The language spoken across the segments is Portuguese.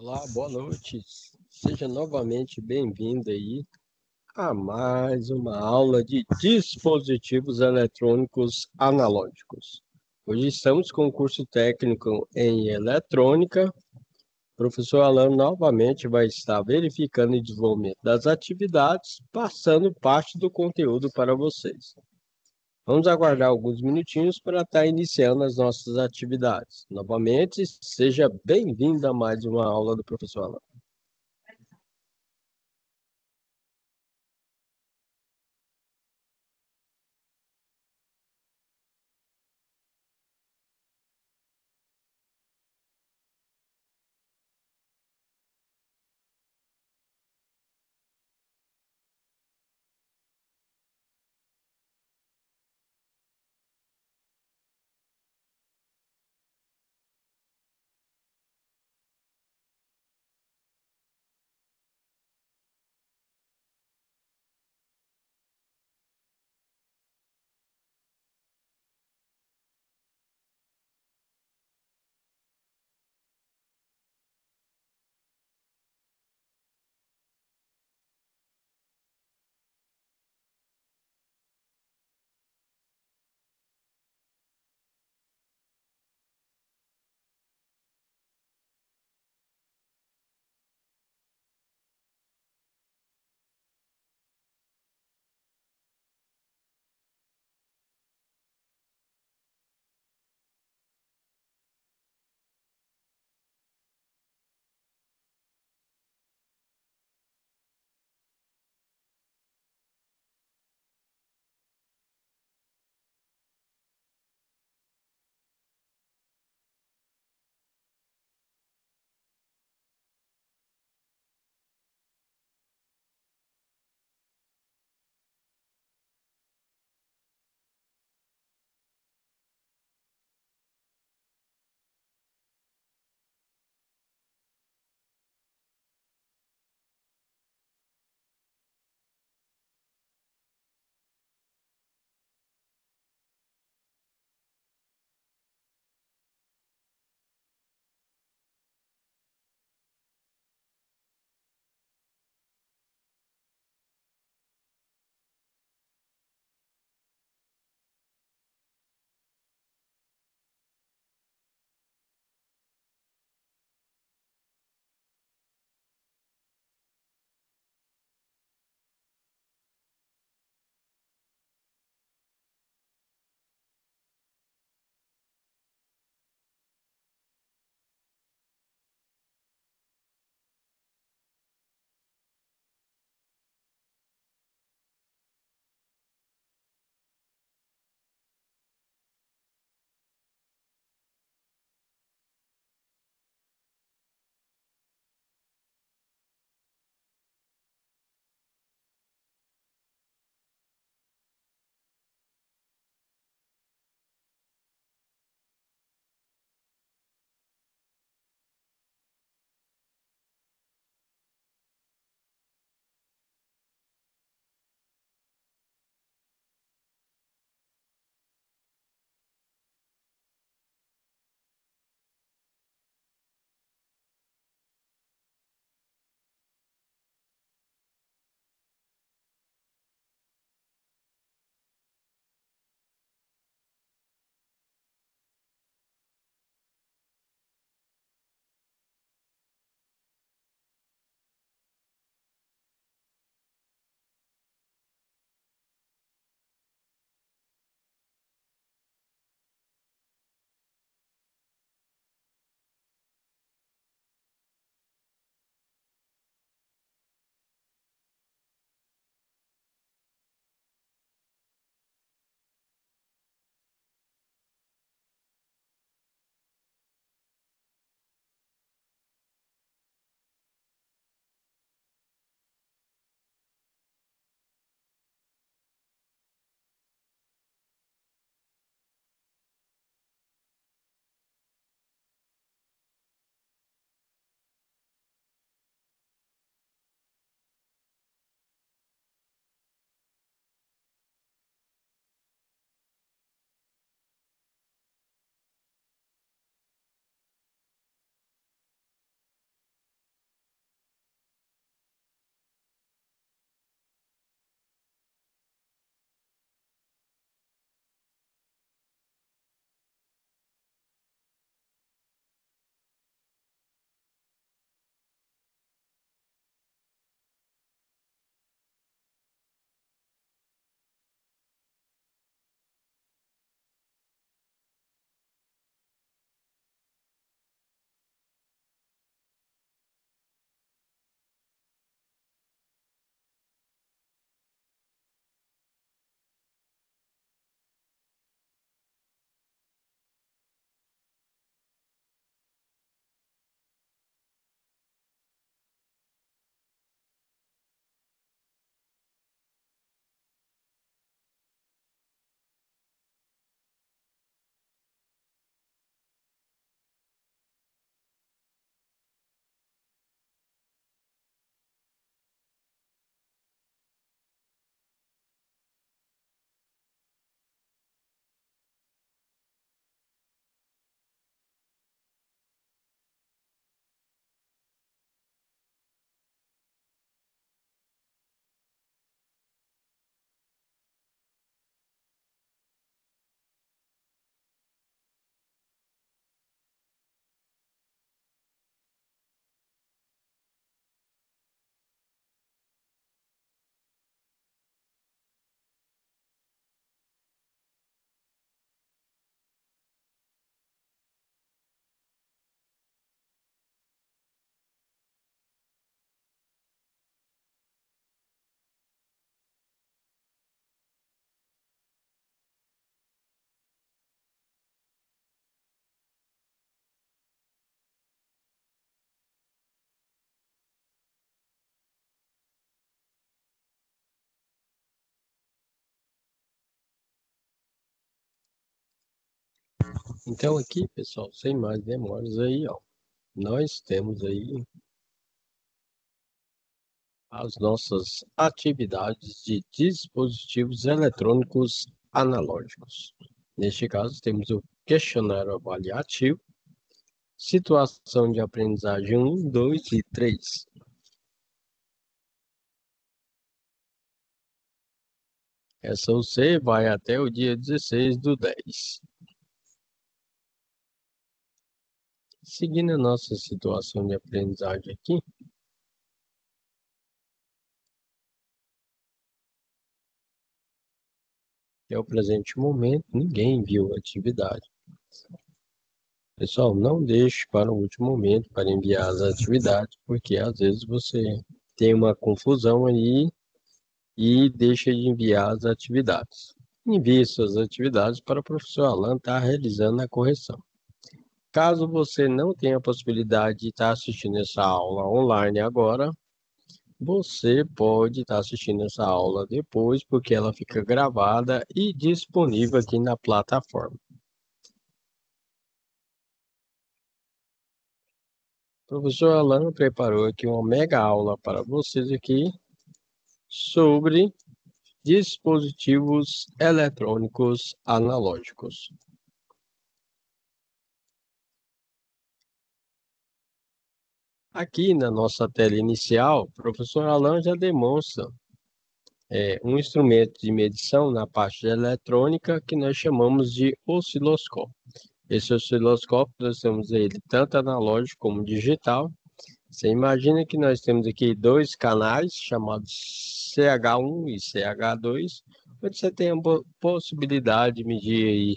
Olá, boa noite. Seja novamente bem-vindo aí a mais uma aula de dispositivos eletrônicos analógicos. Hoje estamos com o curso técnico em eletrônica. O professor Alan novamente vai estar verificando o desenvolvimento das atividades, passando parte do conteúdo para vocês. Vamos aguardar alguns minutinhos para estar iniciando as nossas atividades. Novamente, seja bem-vindo a mais uma aula do professor Alan. Então aqui, pessoal, sem mais demoras aí, ó, nós temos aí as nossas atividades de dispositivos eletrônicos analógicos. Neste caso, temos o questionário avaliativo, situação de aprendizagem 1, 2 e 3. Essa você vai até o dia 16/10. Seguindo a nossa situação de aprendizagem aqui, até o presente momento, ninguém enviou a atividade. Pessoal, não deixe para o último momento para enviar as atividades, porque às vezes você tem uma confusão aí e deixa de enviar as atividades. Envie suas atividades para o professor Alan estar realizando a correção. Caso você não tenha a possibilidade de estar assistindo essa aula online agora, você pode estar assistindo essa aula depois, porque ela fica gravada e disponível aqui na plataforma. O professor Alan preparou aqui uma mega aula para vocês aqui sobre dispositivos eletrônicos analógicos. Aqui na nossa tela inicial, o professor Alan já demonstra um instrumento de medição na parte de eletrônica que nós chamamos de osciloscópio. Esse osciloscópio, nós temos ele tanto analógico como digital. Você imagina que nós temos aqui dois canais chamados CH1 e CH2, onde você tem a possibilidade de medir aí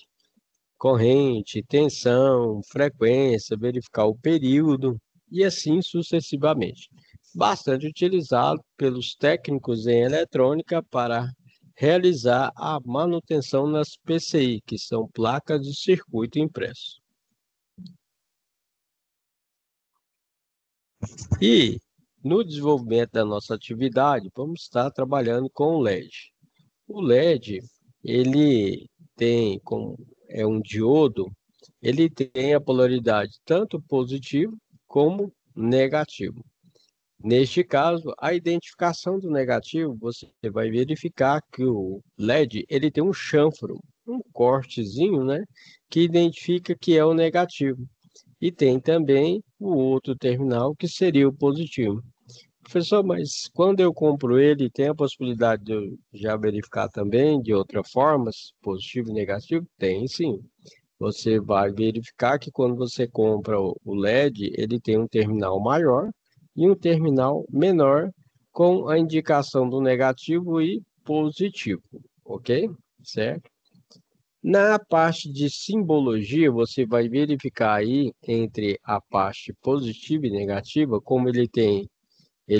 corrente, tensão, frequência, verificar o período e assim sucessivamente. Bastante utilizado pelos técnicos em eletrônica para realizar a manutenção nas PCI, que são placas de circuito impresso. E no desenvolvimento da nossa atividade, vamos estar trabalhando com o LED. O LED, ele tem, como é um diodo, ele tem a polaridade tanto positivo como negativo. Neste caso, a identificação do negativo, você vai verificar que o LED ele tem um chanfro, um cortezinho, né, que identifica que é o negativo. E tem também o outro terminal, que seria o positivo. Professor, mas quando eu compro ele, tem a possibilidade de eu já verificar também de outra forma, positivo e negativo? Tem sim. Você vai verificar que quando você compra o LED, ele tem um terminal maior e um terminal menor com a indicação do negativo e positivo, ok? Certo? Na parte de simbologia, você vai verificar aí entre a parte positiva e negativa, como ele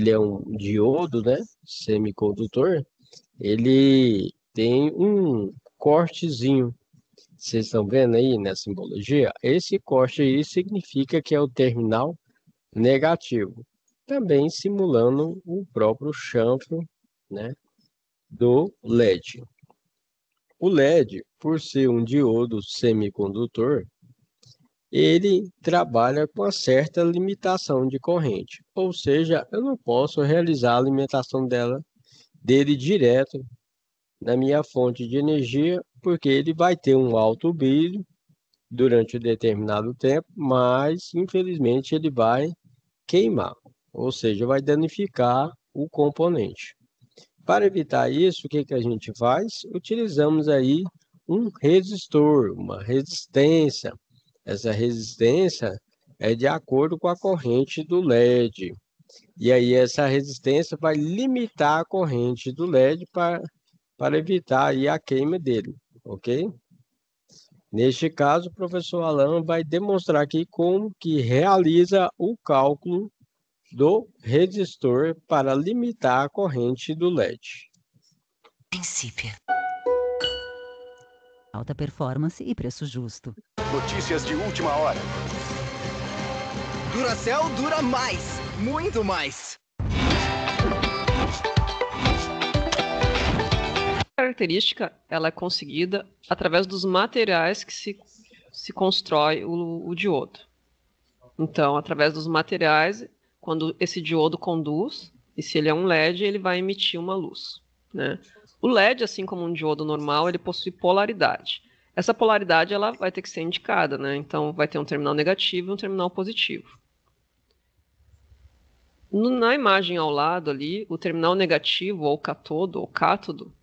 é um diodo, né? Semicondutor, ele tem um cortezinho. Vocês estão vendo aí na simbologia? Esse corte aí significa que é o terminal negativo, também simulando o próprio chanfro, né, do LED. O LED, por ser um diodo semicondutor, ele trabalha com uma certa limitação de corrente, ou seja, eu não posso realizar a alimentação dele direto na minha fonte de energia, porque ele vai ter um alto brilho durante um determinado tempo, mas infelizmente ele vai queimar, ou seja, vai danificar o componente. Para evitar isso, o que a gente faz? Utilizamos aí um resistor, uma resistência. Essa resistência é de acordo com a corrente do LED. E aí essa resistência vai limitar a corrente do LED para evitar aí a queima dele, ok? Neste caso, o professor Alan vai demonstrar aqui como que realiza o cálculo do resistor para limitar a corrente do LED. Princípio. Alta performance e preço justo. Notícias de última hora. Duracell dura mais, muito mais. Característica ela é conseguida através dos materiais que se se constrói o diodo. Então, através dos materiais, quando esse diodo conduz, e se ele é um LED, ele vai emitir uma luz, né? O LED, assim como um diodo normal, ele possui polaridade. Essa polaridade ela vai ter que ser indicada, né? Então, vai ter um terminal negativo e um terminal positivo. Na imagem ao lado ali, o terminal negativo, ou catodo, ou cátodo,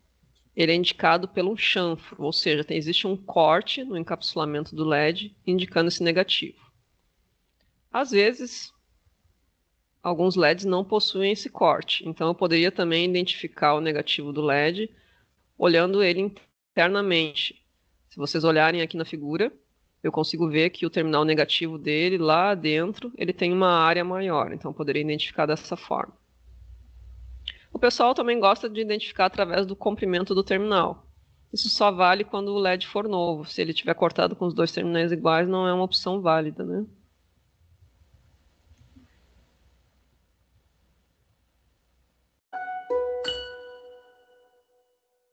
ele é indicado pelo chanfro, ou seja, existe um corte no encapsulamento do LED indicando esse negativo. Às vezes, alguns LEDs não possuem esse corte, então eu poderia também identificar o negativo do LED olhando ele internamente. Se vocês olharem aqui na figura, eu consigo ver que o terminal negativo dele, lá dentro, ele tem uma área maior, então eu poderia identificar dessa forma. O pessoal também gosta de identificar através do comprimento do terminal. Isso só vale quando o LED for novo. Se ele estiver cortado com os dois terminais iguais, não é uma opção válida, né?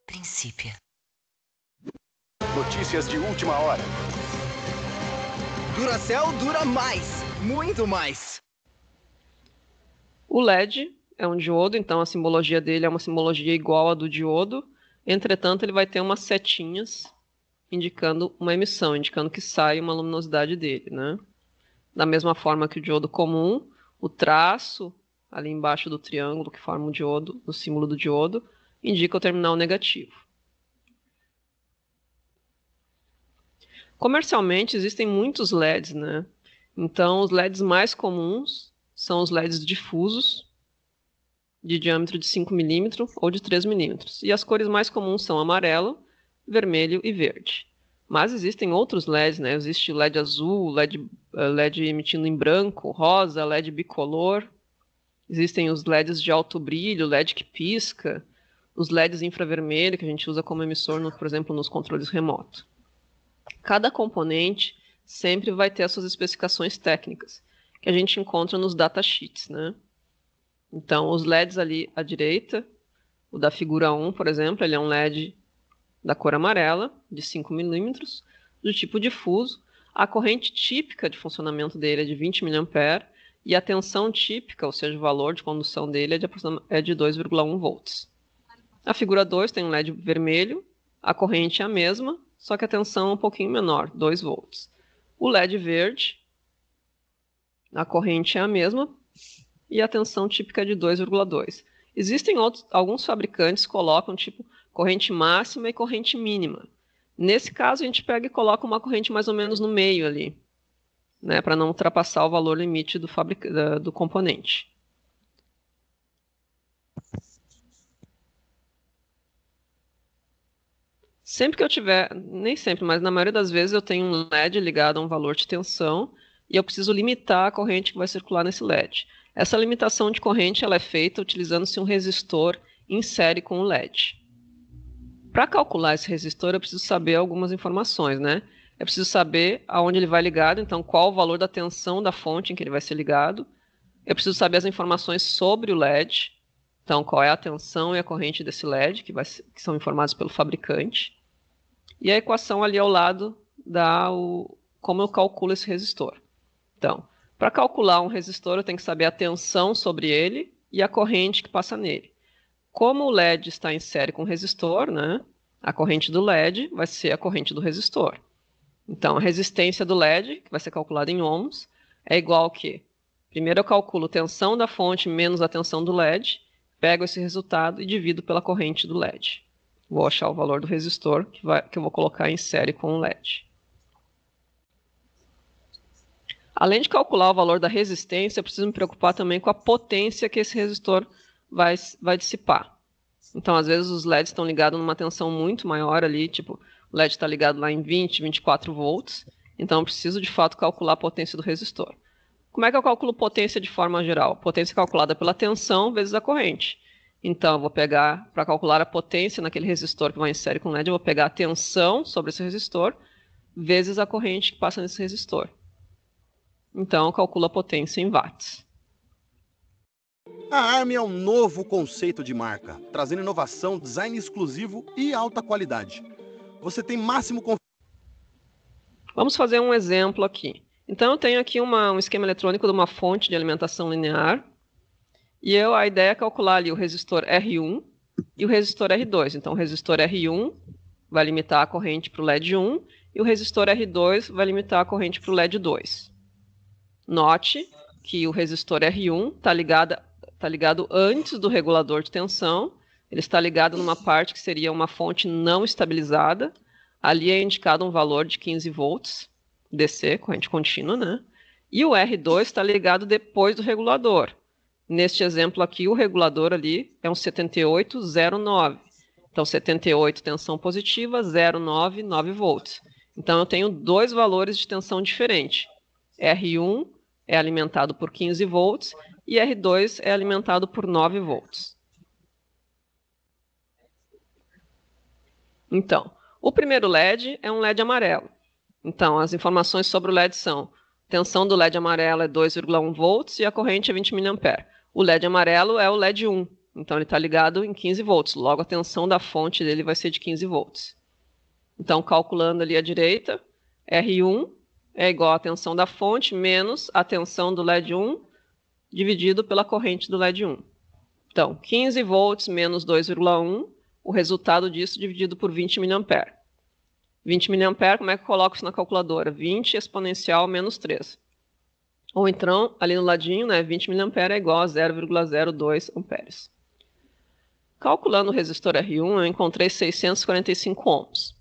Princípio. Notícias de última hora. Duracell dura mais, muito mais. O LED é um diodo, então a simbologia dele é uma simbologia igual à do diodo. Entretanto, ele vai ter umas setinhas indicando uma emissão, indicando que sai uma luminosidade dele, né? Da mesma forma que o diodo comum, o traço ali embaixo do triângulo que forma o diodo, o símbolo do diodo, indica o terminal negativo. Comercialmente existem muitos LEDs, né? Então os LEDs mais comuns são os LEDs difusos, de diâmetro de 5 mm ou de 3 mm. E as cores mais comuns são amarelo, vermelho e verde. Mas existem outros LEDs, né? Existe o LED azul, LED emitindo em branco, rosa, LED bicolor. Existem os LEDs de alto brilho, LED que pisca, os LEDs infravermelho, que a gente usa como emissor, por exemplo, nos controles remotos. Cada componente sempre vai ter as suas especificações técnicas, que a gente encontra nos datasheets, né? Então, os LEDs ali à direita, o da figura 1, por exemplo, ele é um LED da cor amarela, de 5 mm, do tipo difuso. A corrente típica de funcionamento dele é de 20 mA e a tensão típica, ou seja, o valor de condução dele é de 2,1 volts. A figura 2 tem um LED vermelho, a corrente é a mesma, só que a tensão é um pouquinho menor, 2 volts. O LED verde, a corrente é a mesma e a tensão típica é de 2,2. Existem alguns fabricantes que colocam tipo corrente máxima e corrente mínima. Nesse caso, a gente pega e coloca uma corrente mais ou menos no meio ali, né, para não ultrapassar o valor limite do componente. Sempre que eu tiver, nem sempre, mas na maioria das vezes eu tenho um LED ligado a um valor de tensão e eu preciso limitar a corrente que vai circular nesse LED. Essa limitação de corrente ela é feita utilizando-se um resistor em série com o LED. Para calcular esse resistor, eu preciso saber algumas informações, né? Eu preciso saber aonde ele vai ligado, então qual o valor da tensão da fonte em que ele vai ser ligado. Eu preciso saber as informações sobre o LED, então qual é a tensão e a corrente desse LED, que são informados pelo fabricante. E a equação ali ao lado dá como eu calculo esse resistor. Então, para calcular um resistor, eu tenho que saber a tensão sobre ele e a corrente que passa nele. Como o LED está em série com o resistor, né, a corrente do LED vai ser a corrente do resistor. Então, a resistência do LED, que vai ser calculada em ohms, é igual ao quê? Primeiro eu calculo a tensão da fonte menos a tensão do LED, pego esse resultado e divido pela corrente do LED. Vou achar o valor do resistor que eu vou colocar em série com o LED. Além de calcular o valor da resistência, eu preciso me preocupar também com a potência que esse resistor vai dissipar. Então, às vezes, os LEDs estão ligados numa tensão muito maior ali, tipo, o LED está ligado lá em 20, 24 volts, então eu preciso, de fato, calcular a potência do resistor. Como é que eu calculo potência de forma geral? Potência calculada pela tensão vezes a corrente. Então, eu vou pegar, para calcular a potência naquele resistor que vai em série com LED, eu vou pegar a tensão sobre esse resistor vezes a corrente que passa nesse resistor. Então, eu calculo a potência em watts. A ARM é um novo conceito de marca, trazendo inovação, design exclusivo e alta qualidade. Você tem máximo confiança. Vamos fazer um exemplo aqui. Então, eu tenho aqui um esquema eletrônico de uma fonte de alimentação linear. E a ideia é calcular ali o resistor R1 e o resistor R2. Então, o resistor R1 vai limitar a corrente para o LED 1 e o resistor R2 vai limitar a corrente para o LED 2. Note que o resistor R1 está ligado antes do regulador de tensão. Ele está ligado numa parte que seria uma fonte não estabilizada. Ali é indicado um valor de 15 volts DC, corrente contínua, né? E o R2 está ligado depois do regulador. Neste exemplo aqui, o regulador ali é um 7809. Então, 78 tensão positiva, 09, 9 volts. Então, eu tenho dois valores de tensão diferentes. R1 é alimentado por 15 volts e R2 é alimentado por 9 volts. Então, o primeiro LED é um LED amarelo. Então, as informações sobre o LED são: tensão do LED amarelo é 2,1 volts e a corrente é 20 mA. O LED amarelo é o LED 1, então ele está ligado em 15 volts. Logo, a tensão da fonte dele vai ser de 15 volts. Então, calculando ali à direita, R1 é igual à tensão da fonte menos a tensão do LED 1 dividido pela corrente do LED 1. Então, 15 volts menos 2,1, o resultado disso dividido por 20 mA. 20 mA, como é que eu coloco isso na calculadora? 20 exponencial menos 3. Ou então, ali no ladinho, né, 20 mA é igual a 0,02 amperes. Calculando o resistor R1, eu encontrei 645 ohms.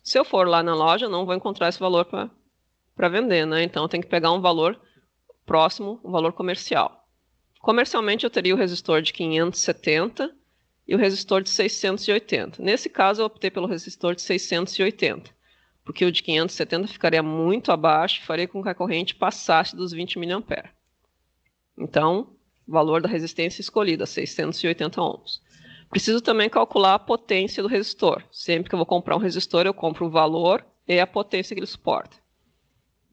Se eu for lá na loja, não vou encontrar esse valor para vender, né? Então, eu tenho que pegar um valor próximo, um valor comercial. Comercialmente, eu teria o resistor de 570 e o resistor de 680. Nesse caso, eu optei pelo resistor de 680, porque o de 570 ficaria muito abaixo e faria com que a corrente passasse dos 20 mA. Então, o valor da resistência escolhida, 680 ohms. Preciso também calcular a potência do resistor. Sempre que eu vou comprar um resistor, eu compro o valor e a potência que ele suporta.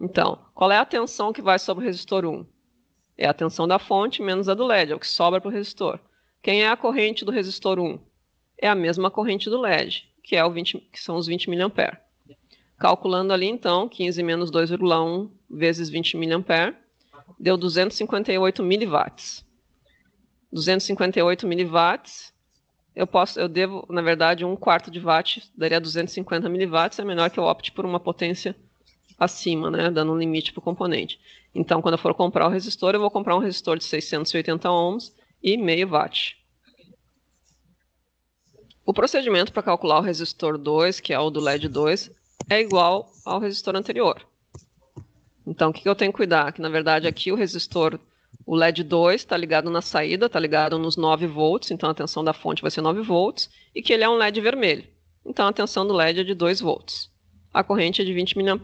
Então, qual é a tensão que vai sobre o resistor 1? É a tensão da fonte menos a do LED, é o que sobra para o resistor. Quem é a corrente do resistor 1? É a mesma corrente do LED, que são os 20 mA. Calculando ali, então, 15 menos 2,1 vezes 20 mA, deu 258 miliwatts. 258 miliwatts, eu devo, na verdade, 1/4 de watt, daria 250 miliwatts, é melhor que eu opte por uma potência acima, né, dando um limite para o componente. Então, quando eu for comprar o resistor, eu vou comprar um resistor de 680 ohms e meio watt. O procedimento para calcular o resistor 2, que é o do LED 2, é igual ao resistor anterior. Então, o que eu tenho que cuidar? Que, na verdade, aqui o LED 2 está ligado na saída, está ligado nos 9 volts, então a tensão da fonte vai ser 9 volts, e que ele é um LED vermelho. Então, a tensão do LED é de 2 volts. A corrente é de 20 mA.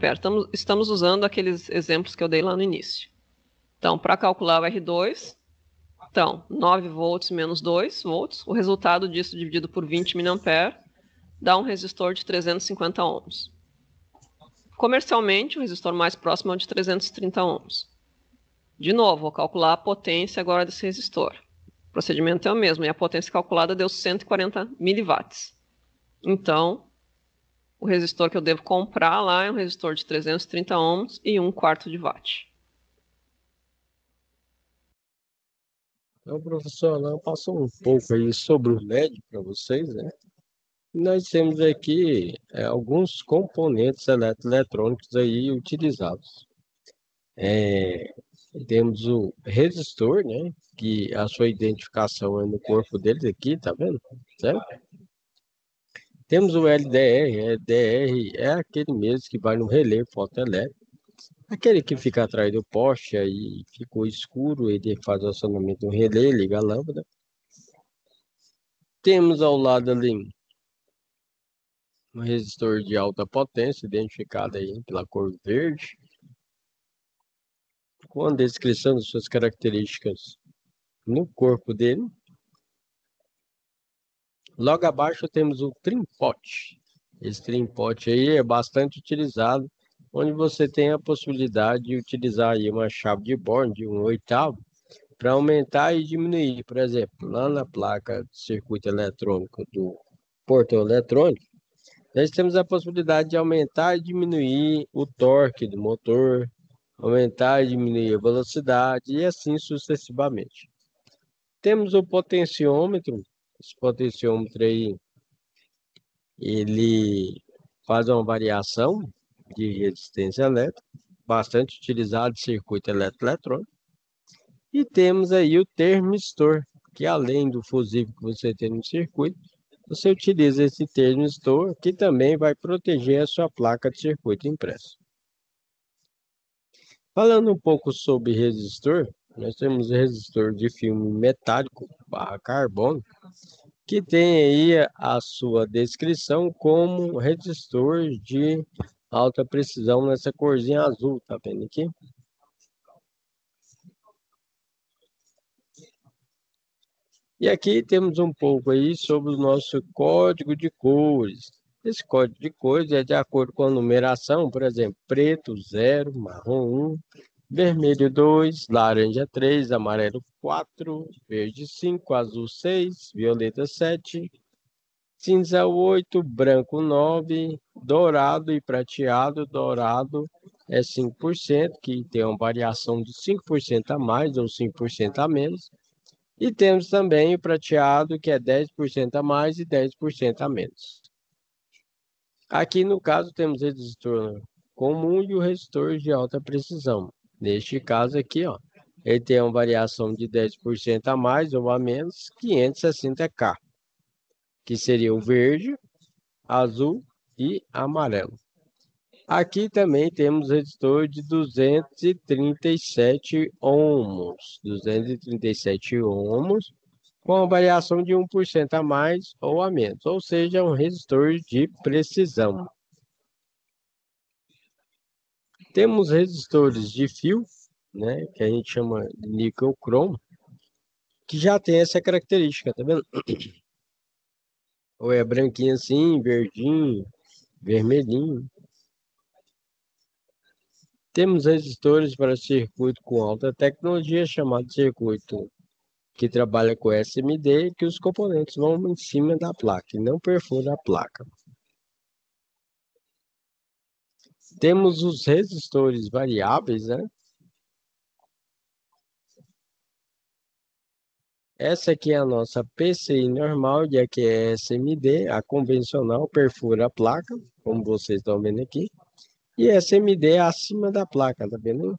Estamos usando aqueles exemplos que eu dei lá no início. Então, para calcular o R2, então, 9 volts menos 2 volts, o resultado disso dividido por 20 mA dá um resistor de 350 ohms. Comercialmente, o resistor mais próximo é o de 330 ohms. De novo, vou calcular a potência agora desse resistor. O procedimento é o mesmo, e a potência calculada deu 140 miliwatts. Então, o resistor que eu devo comprar lá é um resistor de 330 ohms e 1/4 de watt. Então, professor, Alan passou um pouco aí sobre o LED para vocês, né? Nós temos aqui alguns componentes eletrônicos aí utilizados. Temos o resistor, né? Que a sua identificação é no corpo dele aqui, tá vendo? Certo? Temos o LDR. LDR é aquele mesmo que vai no relé fotoelétrico. Aquele que fica atrás do poste aí ficou escuro, ele faz o acionamento do relé, liga a lâmpada. Temos ao lado ali um resistor de alta potência, identificado aí pela cor verde, com a descrição de suas características no corpo dele. Logo abaixo temos o trim-pot. Esse trim-pot aí é bastante utilizado, onde você tem a possibilidade de utilizar aí uma chave de Born de 1/8 para aumentar e diminuir. Por exemplo, lá na placa de circuito eletrônico do portão eletrônico, Nós temos a possibilidade de aumentar e diminuir o torque do motor, aumentar e diminuir a velocidade e assim sucessivamente. Temos o potenciômetro. Esse potenciômetro aí, ele faz uma variação de resistência elétrica, bastante utilizado em circuito eletrônico. E temos aí o termistor, que além do fusível que você tem no circuito, você utiliza esse termistor, que também vai proteger a sua placa de circuito impresso. Falando um pouco sobre resistor, nós temos resistor de filme metálico barra carbono, que tem aí a sua descrição como resistor de alta precisão nessa corzinha azul, tá vendo aqui? E aqui temos um pouco aí sobre o nosso código de cores. Esse código de cores é de acordo com a numeração, por exemplo, preto 0, marrom 1, vermelho 2, laranja 3, amarelo 4, verde 5, azul 6, violeta 7, cinza 8, branco 9, dourado e prateado. Dourado é 5%, que tem uma variação de 5% a mais ou 5% a menos. E temos também o prateado, que é 10% a mais e 10% a menos. Aqui, no caso, temos o resistor comum e o resistor de alta precisão. Neste caso aqui, ó, ele tem uma variação de 10% a mais ou a menos, 560K, que seria o verde, azul e amarelo. Aqui também temos resistor de 237 ohms. 237 ohms, com a variação de 1% a mais ou a menos, ou seja, um resistor de precisão. Temos resistores de fio, né, que a gente chama de níquel cromo, que já tem essa característica, tá vendo? Ou é branquinho assim, verdinho, vermelhinho. Temos resistores para circuito com alta tecnologia, chamado circuito que trabalha com SMD, que os componentes vão em cima da placa e não perfura a placa. Temos os resistores variáveis, né? Essa aqui é a nossa PCI normal, e aqui é SMD, a convencional perfura a placa, como vocês estão vendo aqui. E SMD é acima da placa, tá vendo?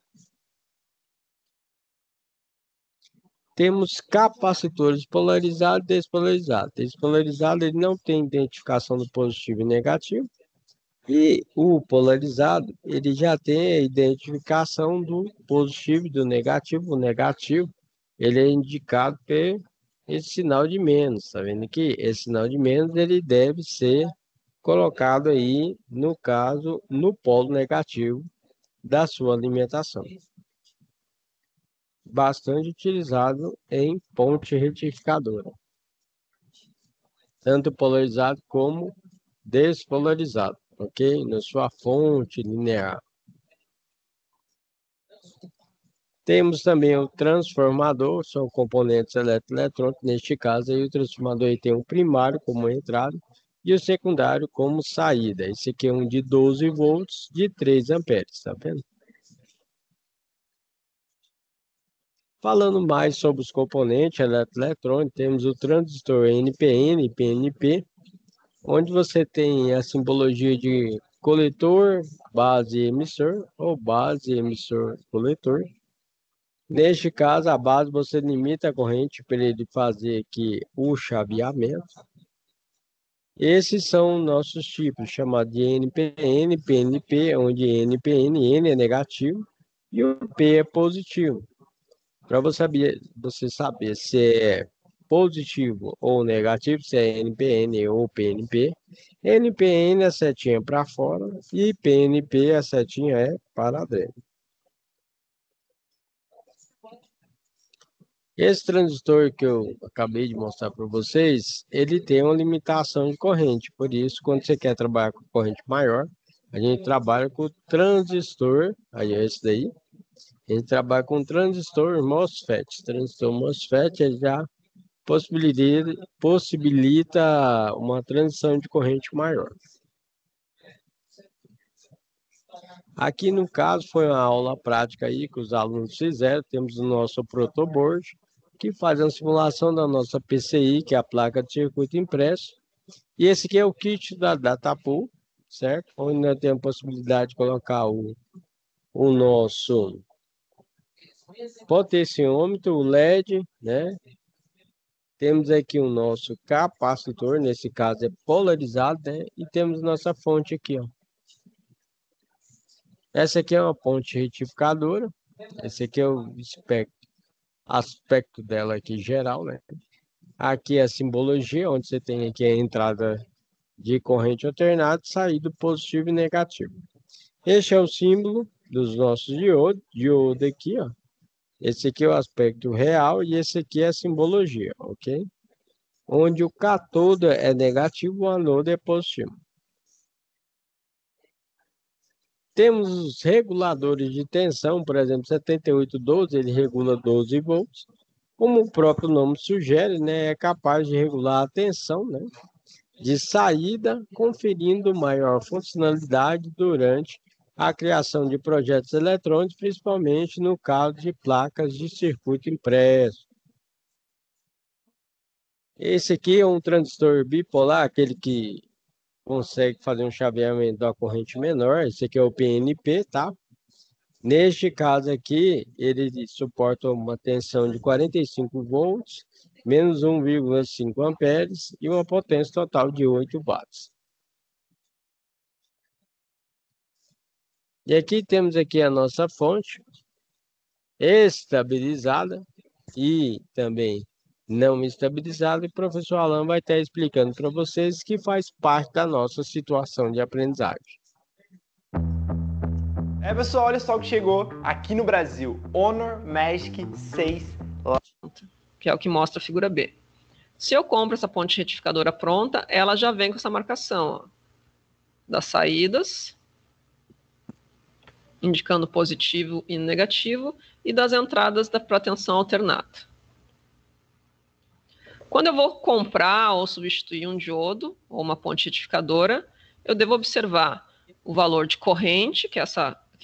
Temos capacitores polarizados e despolarizados. Despolarizado, ele não tem identificação do positivo e negativo. E o polarizado, ele já tem a identificação do positivo e do negativo. O negativo, ele é indicado por esse sinal de menos, tá vendo aqui? Esse sinal de menos, ele deve ser colocado aí, no caso, no polo negativo da sua alimentação. Bastante utilizado em ponte retificadora, tanto polarizado como despolarizado, ok? Na sua fonte linear. Temos também o transformador, são componentes eletrônicos. Neste caso, aí, o transformador aí tem o primário como entrada e o secundário como saída. Esse aqui é um de 12 volts de 3 amperes, tá vendo? Falando mais sobre os componentes eletrônicos, temos o transistor NPN e PNP, onde você tem a simbologia de coletor, base emissor ou base emissor coletor. Neste caso, a base você limita a corrente para ele fazer aqui o chaveamento. Esses são nossos tipos, chamados de NPN, PNP, onde N é negativo e o P é positivo. Para você saber se é positivo ou negativo, se é NPN ou PNP. NPN a setinha para fora e PNP a setinha é para dentro. Esse transistor que eu acabei de mostrar para vocês, ele tem uma limitação de corrente. Por isso, quando você quer trabalhar com corrente maior, a gente trabalha com o transistor, aí é esse daí. A gente trabalha com transistor MOSFET. Transistor MOSFET ele já possibilita uma transição de corrente maior. Aqui, no caso, foi uma aula prática aí que os alunos fizeram. Temos o nosso protoboard, que faz a simulação da nossa PCI, que é a placa de circuito impresso. E esse aqui é o kit da Datapool, certo? Onde nós temos a possibilidade de colocar o nosso potenciômetro, o LED, né? Temos aqui o nosso capacitor, nesse caso é polarizado, né? E temos nossa fonte aqui, ó. Essa aqui é uma ponte retificadora. Esse aqui é o aspecto dela aqui geral, né? Aqui é a simbologia, onde você tem aqui a entrada de corrente alternada, saída positivo e negativo. Este é o símbolo dos nossos diodo aqui, ó. Esse aqui é o aspecto real e esse aqui é a simbologia, ok? Onde o cátodo é negativo, o anodo é positivo. Temos os reguladores de tensão, por exemplo, 7812, ele regula 12 volts. Como o próprio nome sugere, né, é capaz de regular a tensão, né, de saída, conferindo maior funcionalidade durante a criação de projetos eletrônicos, principalmente no caso de placas de circuito impresso. Esse aqui é um transistor bipolar, aquele que consegue fazer um chaveamento da corrente menor. Esse aqui é o PNP, tá? Neste caso aqui, ele suporta uma tensão de 45 volts, menos 1,5 amperes e uma potência total de 8 watts. E aqui temos aqui a nossa fonte estabilizada e também não estabilizada. E o professor Alan vai estar explicando para vocês que faz parte da nossa situação de aprendizagem. Pessoal, olha só o que chegou aqui no Brasil. Honor Magic 6 Lite. Que é o que mostra a figura B. Se eu compro essa ponte retificadora pronta, ela já vem com essa marcação, ó, das saídas, indicando positivo e negativo, e das entradas para tensão alternada. Quando eu vou comprar ou substituir um diodo ou uma ponte retificadora, eu devo observar o valor de corrente que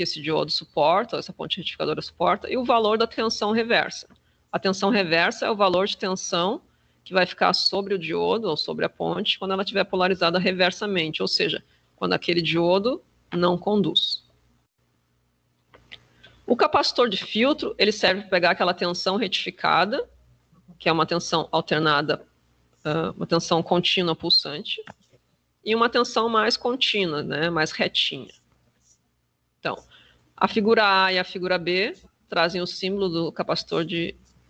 esse diodo suporta, essa ponte retificadora suporta, e o valor da tensão reversa. A tensão reversa é o valor de tensão que vai ficar sobre o diodo ou sobre a ponte quando ela estiver polarizada reversamente, ou seja, quando aquele diodo não conduz. O capacitor de filtro, ele serve para pegar aquela tensão retificada, que é uma tensão alternada, uma tensão contínua pulsante, e uma tensão mais contínua, né, mais retinha. Então, a figura A e a figura B trazem o símbolo do capacitor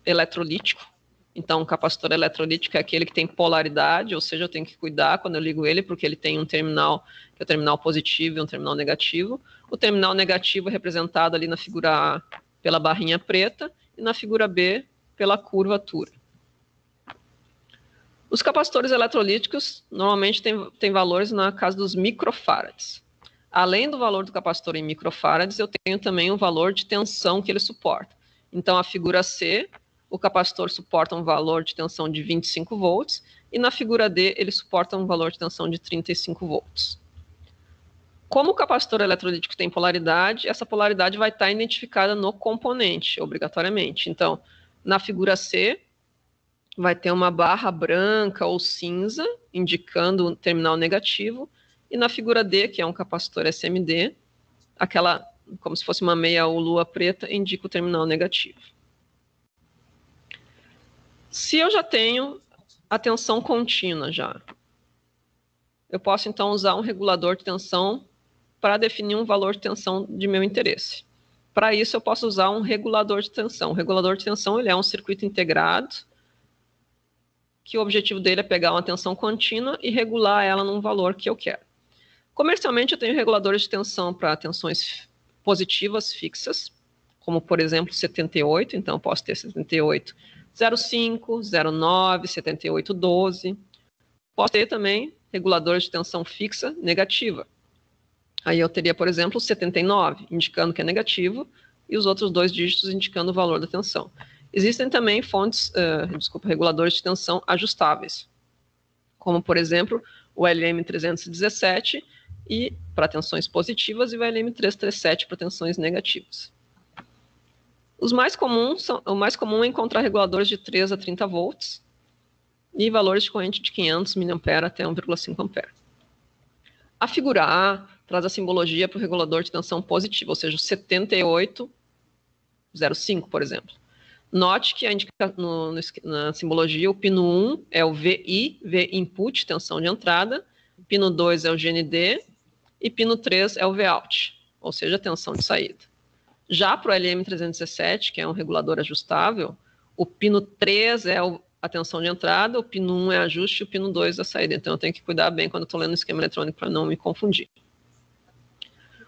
eletrolítico. Então, o capacitor eletrolítico é aquele que tem polaridade, ou seja, eu tenho que cuidar quando eu ligo ele, porque ele tem um terminal, que é o terminal positivo e um terminal negativo. O terminal negativo é representado ali na figura A pela barrinha preta e na figura B pela curvatura. Os capacitores eletrolíticos normalmente têm valores na casa dos microfarads. Além do valor do capacitor em microfarads, eu tenho também um valor de tensão que ele suporta. Então, a figura C, o capacitor suporta um valor de tensão de 25 volts, e na figura D, ele suporta um valor de tensão de 35 volts. Como o capacitor eletrolítico tem polaridade, essa polaridade vai estar identificada no componente, obrigatoriamente. Então, na figura C, vai ter uma barra branca ou cinza, indicando o terminal negativo, e na figura D, que é um capacitor SMD, aquela, como se fosse uma meia ou lua preta, indica o terminal negativo. Se eu já tenho a tensão contínua já, eu posso então usar um regulador de tensão para definir um valor de tensão de meu interesse. Para isso, eu posso usar um regulador de tensão. O regulador de tensão ele é um circuito integrado, que o objetivo dele é pegar uma tensão contínua e regular ela num valor que eu quero. Comercialmente, eu tenho reguladores de tensão para tensões positivas fixas, como, por exemplo, 78. Então, eu posso ter 78,05, 0,9, 78,12. Posso ter também reguladores de tensão fixa negativa. Aí eu teria, por exemplo, 79, indicando que é negativo, e os outros dois dígitos indicando o valor da tensão. Existem também reguladores de tensão ajustáveis, como, por exemplo, o LM317, e para tensões positivas e o LM337 para tensões negativas. O mais comum é encontrar reguladores de 3 a 30 volts e valores de corrente de 500 mA até 1,5 A. A figura A traz a simbologia para o regulador de tensão positiva, ou seja, o 7805, por exemplo. Note que na simbologia o pino 1 é o VI, V input, tensão de entrada, pino 2 é o GND e pino 3 é o Vout, ou seja, tensão de saída. Já para o LM317, que é um regulador ajustável, o pino 3 é a tensão de entrada, o pino 1 é ajuste e o pino 2 é a saída. Então eu tenho que cuidar bem quando eu estou lendo o esquema eletrônico para não me confundir.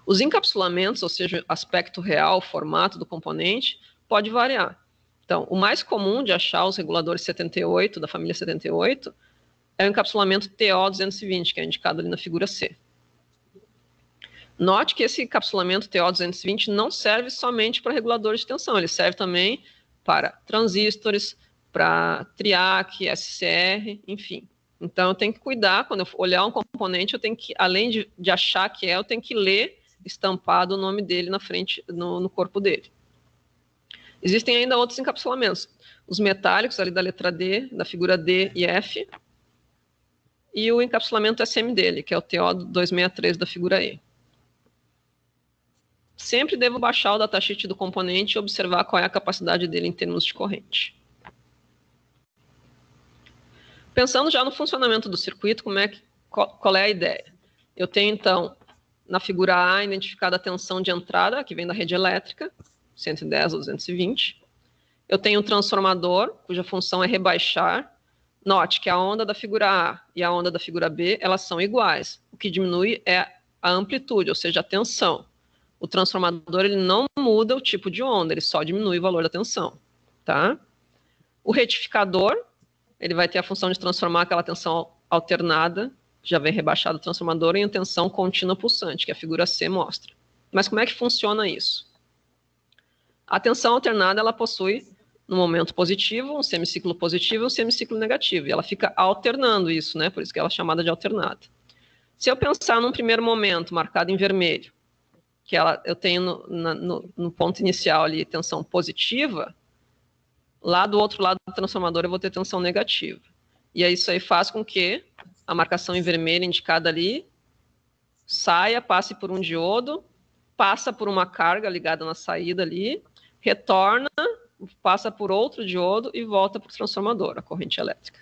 Os encapsulamentos, ou seja, aspecto real, formato do componente, pode variar. Então, o mais comum de achar os reguladores 78, da família 78, é o encapsulamento TO220, que é indicado ali na figura C. Note que esse encapsulamento TO220 não serve somente para reguladores de tensão, ele serve também para transistores, para TRIAC, SCR, enfim. Então, eu tenho que cuidar, quando eu olhar um componente, eu tenho que, além de achar que eu tenho que ler estampado o nome dele na frente, no corpo dele. Existem ainda outros encapsulamentos. Os metálicos, ali da letra D, da figura D e F, e o encapsulamento SM dele, que é o TO263 da figura E. Sempre devo baixar o datasheet do componente e observar qual é a capacidade dele em termos de corrente. Pensando já no funcionamento do circuito, qual é a ideia? Eu tenho, então, na figura A, identificada a tensão de entrada, que vem da rede elétrica, 110 ou 220. Eu tenho um transformador, cuja função é rebaixar. Note que a onda da figura A e a onda da figura B, elas são iguais. O que diminui é a amplitude, ou seja, a tensão. O transformador ele não muda o tipo de onda, ele só diminui o valor da tensão. Tá? O retificador, ele vai ter a função de transformar aquela tensão alternada, que já vem rebaixada do transformador, em tensão contínua pulsante, que a figura C mostra. Mas como é que funciona isso? A tensão alternada, ela possui, no momento positivo, um semiciclo positivo e um semiciclo negativo. E ela fica alternando isso, né? Por isso que ela é chamada de alternada. Se eu pensar num primeiro momento, marcado em vermelho, que eu tenho no ponto inicial ali tensão positiva, lá do outro lado do transformador eu vou ter tensão negativa. E aí isso aí faz com que a marcação em vermelho indicada ali saia, passe por um diodo, passa por uma carga ligada na saída ali, retorna, passa por outro diodo e volta para o transformador, a corrente elétrica.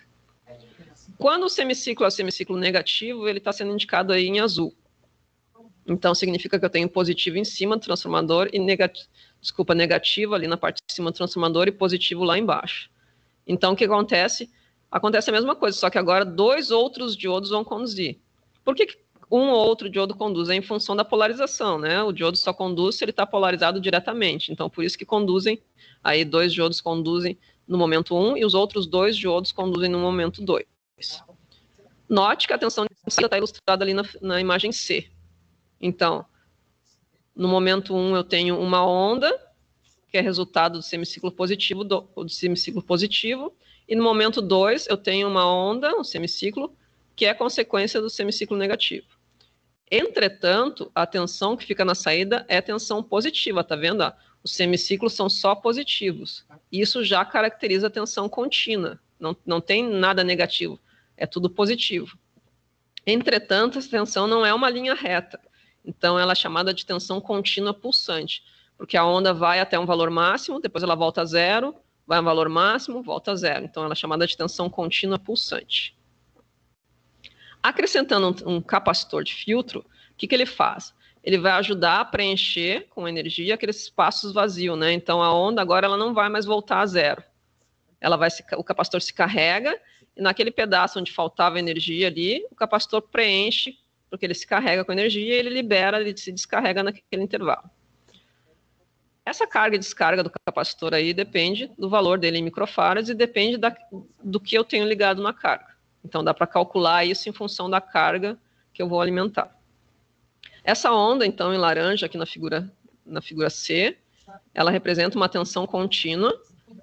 Quando o semiciclo é o semiciclo negativo, ele está sendo indicado aí em azul. Então, significa que eu tenho positivo em cima do transformador e negativo ali na parte de cima do transformador e positivo lá embaixo. Então, o que acontece? Acontece a mesma coisa, só que agora 2 outros diodos vão conduzir. Por que um ou outro diodo conduz? É em função da polarização, né? O diodo só conduz se ele está polarizado diretamente. Então, por isso que conduzem, aí 2 diodos conduzem no momento 1 e os outros 2 diodos conduzem no momento 2. Note que a tensão de saída está ilustrada ali na imagem C. Então, no momento 1 eu tenho uma onda, que é resultado do semiciclo positivo, e no momento 2 eu tenho uma onda, um semiciclo, que é consequência do semiciclo negativo. Entretanto, a tensão que fica na saída é tensão positiva, tá vendo? Os semiciclos são só positivos. Isso já caracteriza a tensão contínua, não tem nada negativo, é tudo positivo. Entretanto, essa tensão não é uma linha reta. Então, ela é chamada de tensão contínua pulsante, porque a onda vai até um valor máximo, depois ela volta a zero, vai a um valor máximo, volta a zero. Então, ela é chamada de tensão contínua pulsante. Acrescentando um capacitor de filtro, o que ele faz? Ele vai ajudar a preencher com energia aqueles espaços vazios, né? Então, a onda agora ela não vai mais voltar a zero. O capacitor se carrega, e naquele pedaço onde faltava energia ali, o capacitor preenche, porque ele se carrega com energia e ele libera, ele se descarrega naquele intervalo. Essa carga e descarga do capacitor aí depende do valor dele em microfarads e depende do que eu tenho ligado na carga. Então dá para calcular isso em função da carga que eu vou alimentar. Essa onda, então, em laranja, aqui na figura C, ela representa uma tensão contínua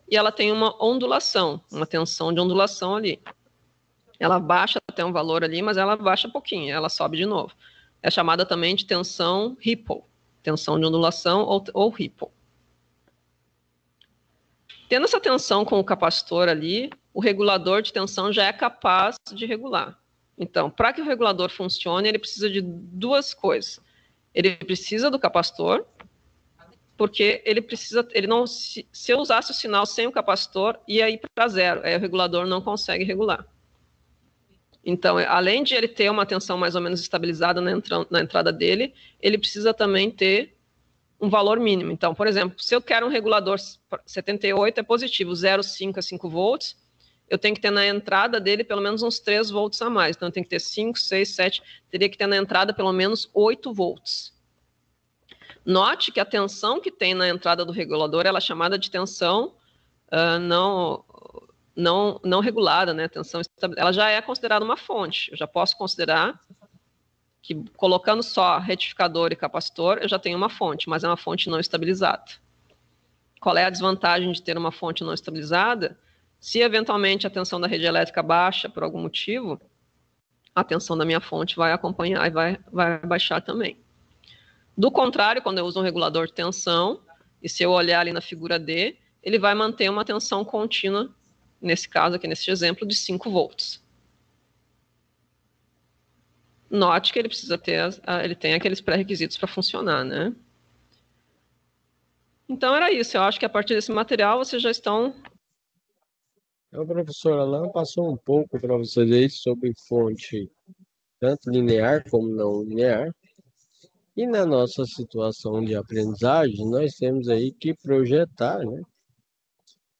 e ela tem uma ondulação, uma tensão de ondulação ali. Ela baixa até um valor ali, mas ela baixa pouquinho, ela sobe de novo. É chamada também de tensão ripple, tensão de ondulação ou ripple. Tendo essa tensão com o capacitor ali, o regulador de tensão já é capaz de regular. Então, para que o regulador funcione, ele precisa de duas coisas. Ele precisa do capacitor, porque se eu usasse o sinal sem o capacitor, ia ir para zero, aí o regulador não consegue regular. Então, além de ele ter uma tensão mais ou menos estabilizada na entrada dele, ele precisa também ter um valor mínimo. Então, por exemplo, se eu quero um regulador 78 é positivo, 0,5 a 5 volts, eu tenho que ter na entrada dele pelo menos uns 3 volts a mais. Então, eu tenho que ter 5, 6, 7, teria que ter na entrada pelo menos 8 volts. Note que a tensão que tem na entrada do regulador, ela é chamada de tensão não regulada, né? Tensão ela já é considerada uma fonte. Eu já posso considerar que colocando só retificador e capacitor, eu já tenho uma fonte, mas é uma fonte não estabilizada. Qual é a desvantagem de ter uma fonte não estabilizada? Se eventualmente a tensão da rede elétrica baixa por algum motivo, a tensão da minha fonte vai acompanhar e vai baixar também. Do contrário, quando eu uso um regulador de tensão, e se eu olhar ali na figura D, ele vai manter uma tensão contínua, nesse caso aqui, nesse exemplo, de 5 volts. Note que ele precisa ele tem aqueles pré-requisitos para funcionar, né? Então era isso. Eu acho que a partir desse material vocês já estão... O professor Alan passou um pouco para vocês aí sobre fonte tanto linear como não linear. E na nossa situação de aprendizagem, nós temos aí que projetar, né,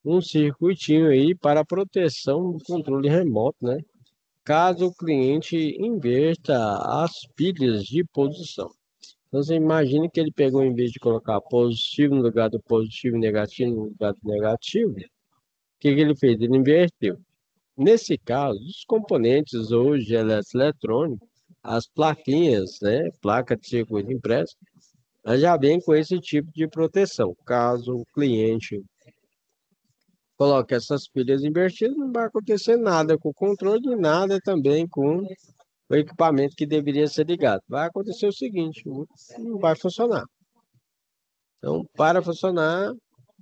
um circuitinho aí para proteção do controle remoto, né? Caso o cliente inverta as pilhas de posição. Então, você imagina que ele pegou, em vez de colocar positivo no lugar do positivo e negativo no lugar do negativo, o que ele fez? Ele inverteu. Nesse caso, os componentes hoje eletrônicos, as plaquinhas, né, placa de circuito impresso, ela já vem com esse tipo de proteção. Caso o cliente coloque essas pilhas invertidas, não vai acontecer nada com o controle, nada também com o equipamento que deveria ser ligado. Vai acontecer o seguinte, não vai funcionar. Então, para funcionar,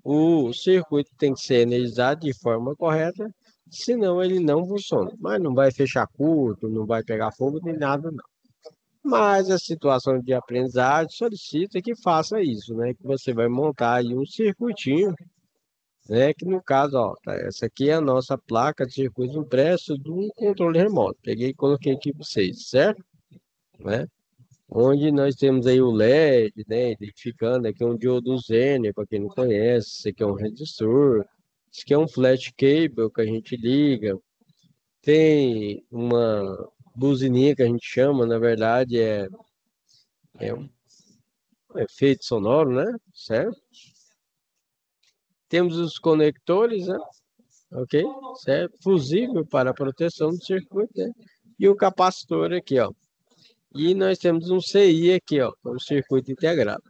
o circuito tem que ser energizado de forma correta, senão ele não funciona. Mas não vai fechar curto, não vai pegar fogo, nem nada, não. Mas a situação de aprendizagem solicita que faça isso, né? Que você vai montar aí um circuitinho, né? Que no caso, ó, tá, essa aqui é a nossa placa de circuito impresso do controle remoto. Peguei e coloquei aqui para vocês, certo? Né? Onde nós temos aí o LED, né? Identificando aqui um diodo Zener, para quem não conhece, esse aqui é um resistor, esse aqui é um flash cable que a gente liga. Tem uma buzininha que a gente chama, na verdade, é um efeito sonoro, né? Certo? Temos os conectores, né? Ok? Certo? Fusível para a proteção do circuito, né? E o capacitor aqui, ó. E nós temos um CI aqui, ó, um circuito integrado.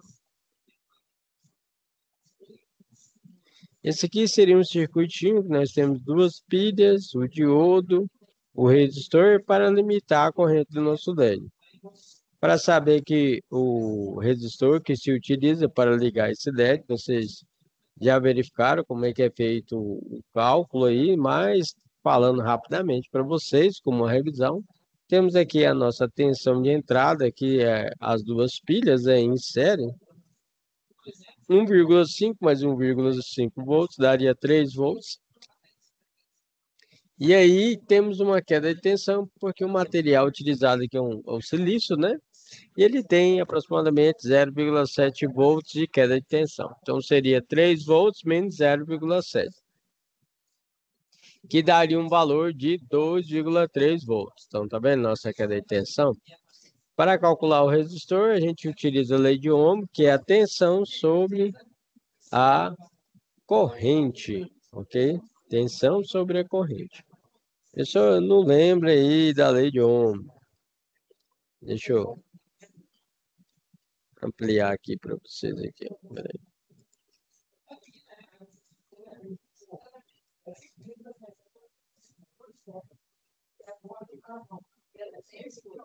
Esse aqui seria um circuitinho que nós temos duas pilhas, o diodo, o resistor para limitar a corrente do nosso LED. Para saber que o resistor que se utiliza para ligar esse LED, vocês já verificaram como é que é feito o cálculo aí, mas falando rapidamente para vocês, como uma revisão, temos aqui a nossa tensão de entrada, que é as duas pilhas em série, 1,5 mais 1,5 volts daria 3 volts. E aí temos uma queda de tensão, porque o material utilizado aqui é o silício, né? E ele tem aproximadamente 0,7 volts de queda de tensão. Então seria 3 volts menos 0,7, que daria um valor de 2,3 volts. Então tá vendo nossa queda de tensão? Para calcular o resistor, a gente utiliza a lei de Ohm, que é a tensão sobre a corrente, ok? Tensão sobre a corrente. Pessoal, não lembra aí da lei de Ohm. Deixa eu ampliar aqui para vocês aqui. Peraí.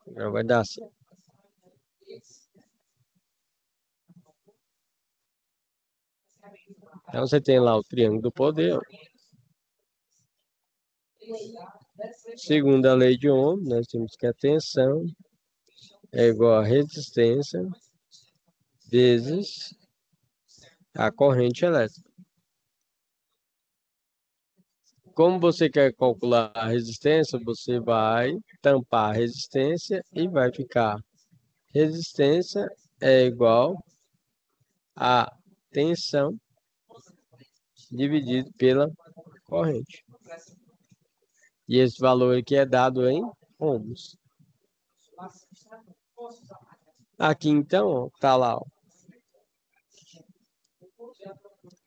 Agora vai dar assim. Então, você tem lá o triângulo do poder. Segundo a lei de Ohm, nós temos que a tensão é igual a resistência vezes a corrente elétrica. Como você quer calcular a resistência, você vai tampar a resistência e vai ficar resistência é igual a tensão dividido pela corrente. E esse valor aqui é dado em ohms. Aqui então, tá lá, ó.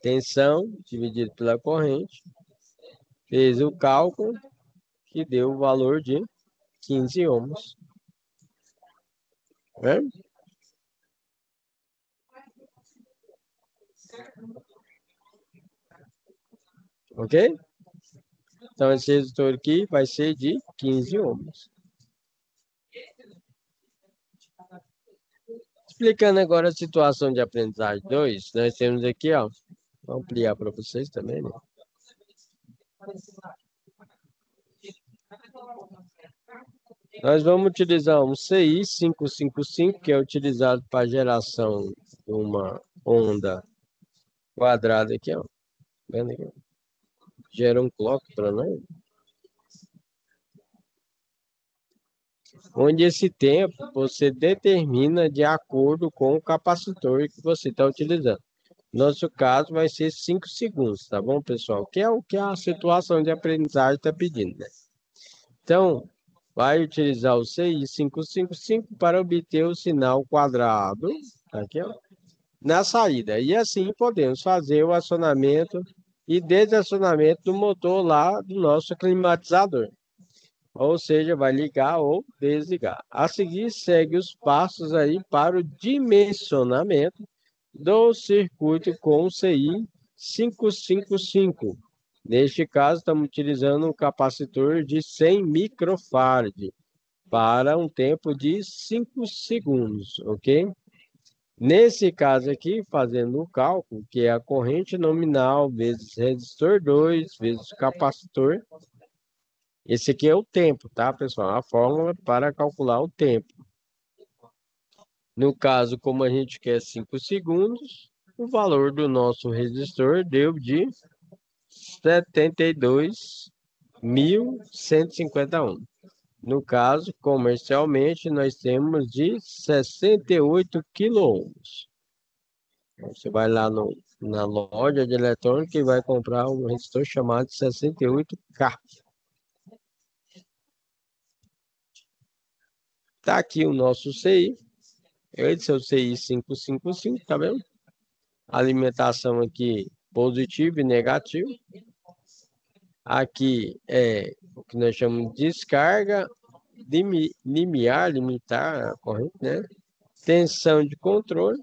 Tensão dividido pela corrente. Fez o cálculo que deu o valor de 15 ohms. É? Ok? Então, esse resistor aqui vai ser de 15 ohms. Explicando agora a situação de aprendizagem 2, nós temos aqui, ó, vou ampliar para vocês também, né? Nós vamos utilizar um CI 555, que é utilizado para geração de uma onda quadrada aqui, ó. Vendo aqui? Gera um clock para nós. Onde esse tempo você determina de acordo com o capacitor que você está utilizando. Nosso caso vai ser 5 segundos, tá bom, pessoal? Que é o que a situação de aprendizagem está pedindo, né? Então, vai utilizar o CI 555 para obter o sinal quadrado, tá aqui, ó, na saída. E assim podemos fazer o acionamento e desacionamento do motor lá do nosso climatizador. Ou seja, vai ligar ou desligar. A seguir, segue os passos aí para o dimensionamento do circuito com o CI 555. Neste caso, estamos utilizando um capacitor de 100 microfarad para um tempo de 5 segundos, ok? Nesse caso aqui, fazendo o cálculo, que é a corrente nominal vezes resistor 2 vezes capacitor. Esse aqui é o tempo, tá, pessoal? A fórmula para calcular o tempo. No caso, como a gente quer 5 segundos, o valor do nosso resistor deu de 72.151. No caso, comercialmente, nós temos de 68 kΩ. Você vai lá na loja de eletrônica e vai comprar um resistor chamado de 68K. Tá aqui o nosso CI. Esse é o CI 555, tá vendo? Alimentação aqui positivo e negativo. Aqui é o que nós chamamos de descarga, limitar a corrente, né? Tensão de controle.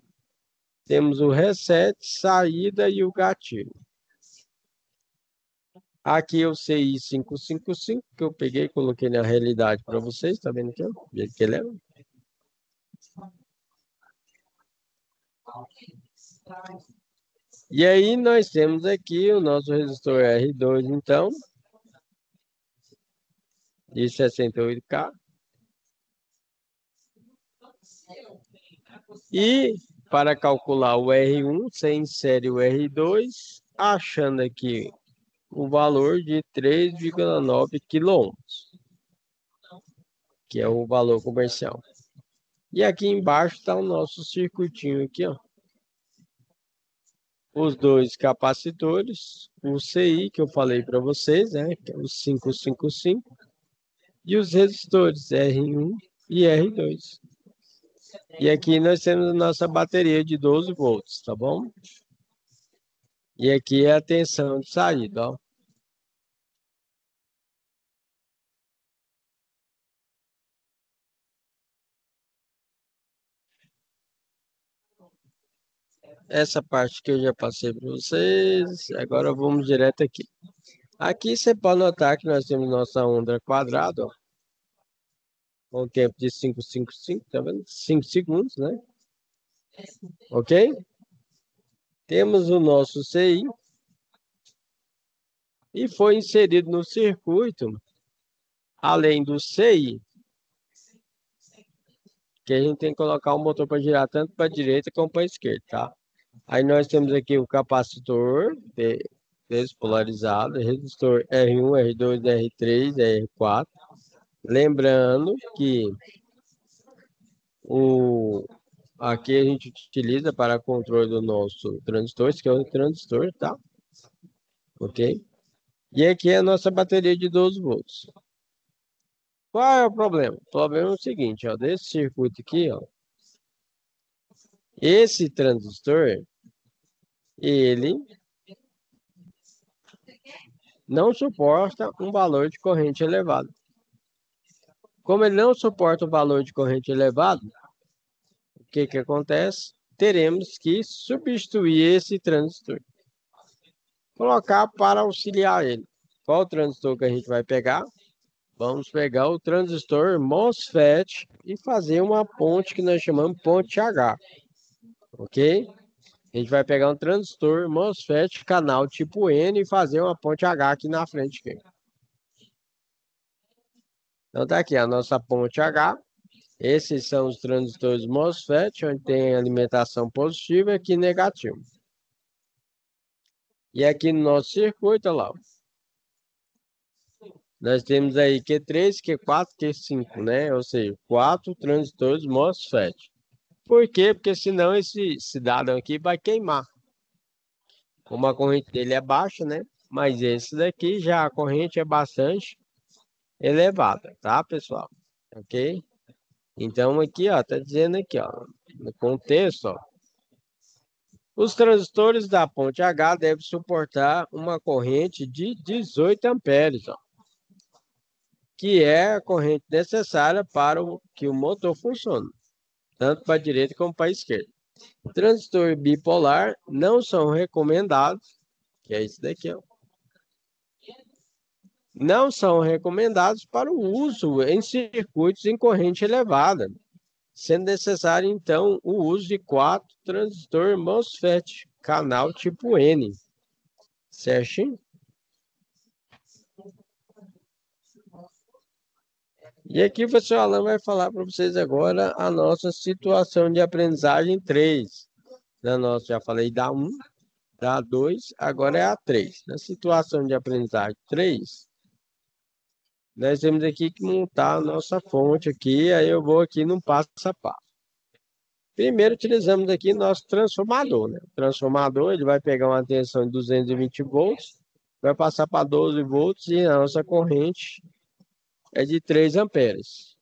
Temos o reset, saída e o gatilho. Aqui é o CI 555, que eu peguei e coloquei na realidade para vocês, tá vendo aqui? Ó, o jeito que ele é. E aí nós temos aqui o nosso resistor R2, então, de 68K. E para calcular o R1, você insere o R2, achando aqui o valor de 3,9 kΩ, que é o valor comercial. E aqui embaixo está o nosso circuitinho aqui, ó. Os dois capacitores, o CI que eu falei para vocês, né, que é o 555, e os resistores R1 e R2. E aqui nós temos a nossa bateria de 12 volts, tá bom? E aqui é a tensão de saída, ó. Essa parte que eu já passei para vocês, agora vamos direto aqui. Aqui você pode notar que nós temos nossa onda quadrada, ó. com o tempo de 555, tá vendo? 5 segundos, né? Ok? Temos o nosso CI e foi inserido no circuito, além do CI, que a gente tem que colocar o motor para girar tanto para a direita como para a esquerda, tá? Aí nós temos aqui o capacitor despolarizado, resistor R1, R2, R3, R4. Lembrando que aqui a gente utiliza para controle do nosso transistor, esse que é o transistor, tá? Ok? E aqui é a nossa bateria de 12 volts. Qual é o problema? O problema é o seguinte, ó, desse circuito aqui, ó. Esse transistor, ele não suporta um valor de corrente elevado. Como ele não suporta o valor de corrente elevado, o que que acontece? Teremos que substituir esse transistor. Colocar para auxiliar ele. Qual o transistor que a gente vai pegar? Vamos pegar o transistor MOSFET e fazer uma ponte que nós chamamos ponte H. Ok? A gente vai pegar um transistor MOSFET canal tipo N e fazer uma ponte H aqui na frente. Então tá aqui a nossa ponte H. Esses são os transistores MOSFET, onde tem alimentação positiva e aqui negativa. E aqui no nosso circuito, olha lá, nós temos aí Q3, Q4, Q5, né? Ou seja, 4 transistores MOSFET. Por quê? Porque senão esse cidadão aqui vai queimar. Como a corrente dele é baixa, né? Mas esse daqui já a corrente é bastante elevada, tá, pessoal? Ok? Então aqui, ó, tá dizendo aqui, ó, no contexto, ó, os transistores da ponte H devem suportar uma corrente de 18 amperes, ó, que é a corrente necessária para que o motor funcione, tanto para a direita como para a esquerda. Transistor bipolar não são recomendados, que é isso daqui, ó, não são recomendados para o uso em circuitos em corrente elevada, sendo necessário, então, o uso de 4 transistores MOSFET, canal tipo N. Certinho? E aqui o professor Alan vai falar para vocês agora a nossa situação de aprendizagem 3. Da nossa, já falei da 1, da 2, agora é a 3. Na situação de aprendizagem 3, nós temos aqui que montar a nossa fonte aqui, aí eu vou aqui no passo a passo. Primeiro, utilizamos aqui nosso transformador, né? O transformador, ele vai pegar uma tensão de 220 volts, vai passar para 12 volts e a nossa corrente é de 3 amperes.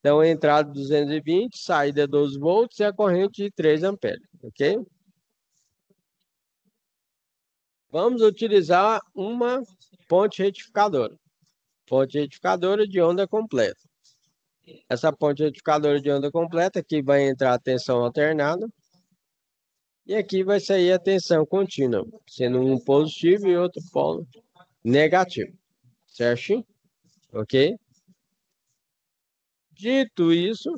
Então, entrada 220, saída 12 volts e a corrente de 3 amperes, ok? Vamos utilizar uma ponte retificadora. Ponte retificadora de onda completa. Essa ponte retificadora de onda completa, aqui vai entrar a tensão alternada. E aqui vai sair a tensão contínua, sendo um positivo e outro polo negativo. Certo? Ok? Dito isso,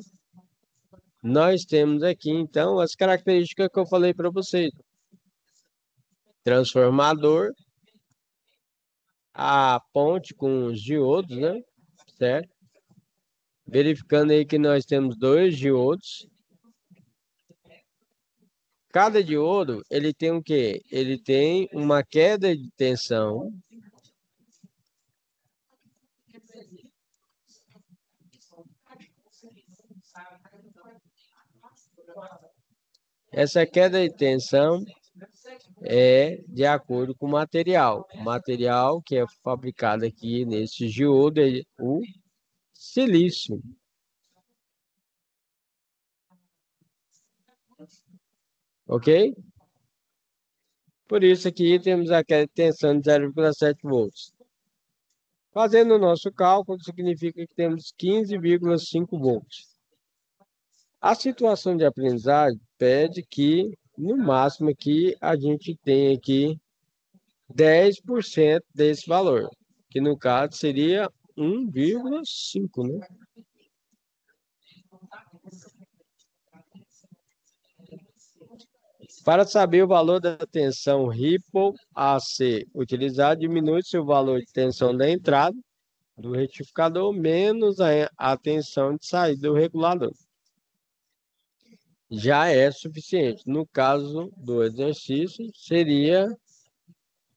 nós temos aqui, então, as características que eu falei para vocês. Transformador, a ponte com os diodos, né? Certo? Verificando aí que nós temos 2 diodos. Cada diodo, ele tem o quê? Ele tem uma queda de tensão. Essa queda de tensão é de acordo com o material. O material que é fabricado aqui nesse diodo é o silício. Ok? Por isso aqui temos a queda de tensão de 0,7 volts. Fazendo o nosso cálculo, significa que temos 15,5 volts. A situação de aprendizagem pede que, no máximo aqui, a gente tenha aqui 10% desse valor, que no caso seria 1,5, né? Para saber o valor da tensão Ripple a ser utilizado, diminui-se o valor de tensão da entrada do retificador menos a tensão de saída do regulador. Já é suficiente. No caso do exercício, seria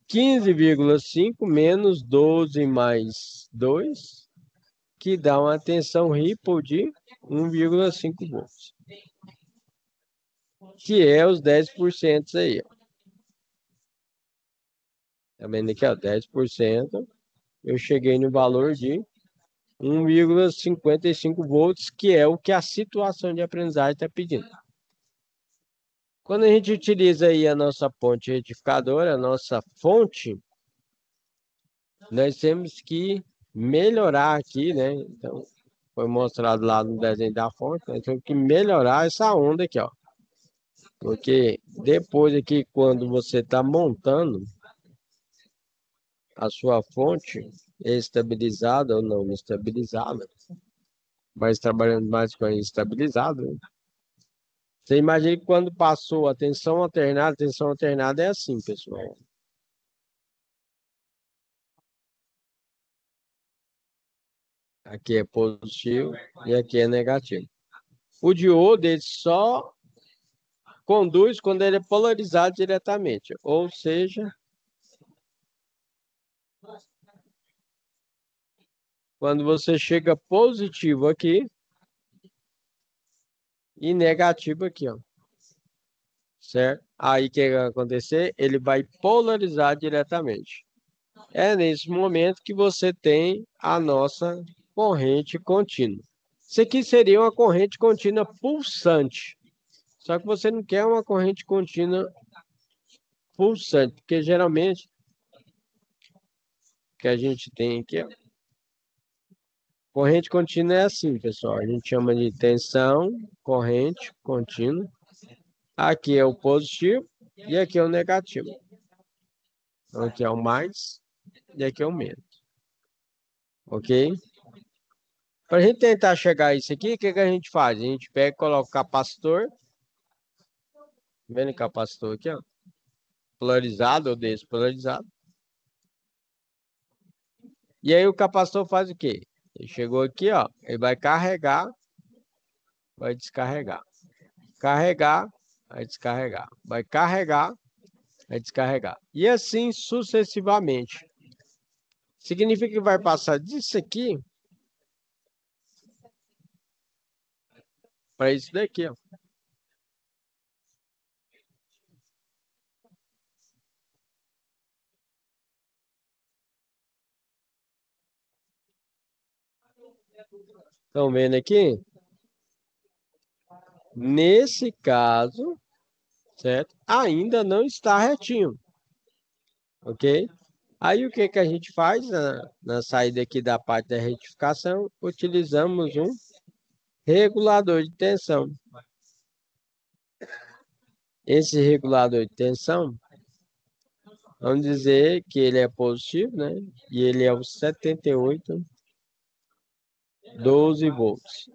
15,5 menos 12 mais 2, que dá uma tensão Ripple de 1,5 volts. Que é os 10% aí, ó. Tá vendo aqui, ó, 10%. Eu cheguei no valor de 1,55 volts, que é o que a situação de aprendizagem está pedindo. Quando a gente utiliza aí a nossa ponte retificadora, a nossa fonte, nós temos que melhorar aqui, né? Então, foi mostrado lá no desenho da fonte, nós temos que melhorar essa onda aqui, ó. Porque depois aqui, quando você está montando a sua fonte estabilizada ou não estabilizada, mas trabalhando mais com a estabilizada, né? Você imagina que quando passou a tensão alternada é assim, pessoal. Aqui é positivo e aqui é negativo. O diodo ele só conduz quando ele é polarizado diretamente, ou seja, quando você chega positivo aqui e negativo aqui, ó. Certo? Aí o que vai acontecer? Ele vai polarizar diretamente. É nesse momento que você tem a nossa corrente contínua. Isso aqui seria uma corrente contínua pulsante. Só que você não quer uma corrente contínua pulsante, porque geralmente que a gente tem aqui, ó, corrente contínua é assim, pessoal. A gente chama de tensão, corrente contínua. Aqui é o positivo e aqui é o negativo. Então, aqui é o mais e aqui é o menos. Ok? Para a gente tentar chegar a isso aqui, o que a gente faz? A gente pega e coloca o capacitor. Vendo o capacitor aqui, ó. Polarizado ou despolarizado. E aí o capacitor faz o quê? Ele chegou aqui, ó. Ele vai carregar, vai descarregar. Carregar, vai descarregar. Vai carregar, vai descarregar. E assim sucessivamente. Significa que vai passar disso aqui para isso daqui, ó. Estão vendo aqui? Nesse caso, certo? Ainda não está retinho. Ok? Aí o que a gente faz na saída aqui da parte da retificação? Utilizamos um regulador de tensão. Esse regulador de tensão, vamos dizer que ele é positivo, né? E ele é o 78, 12 volts.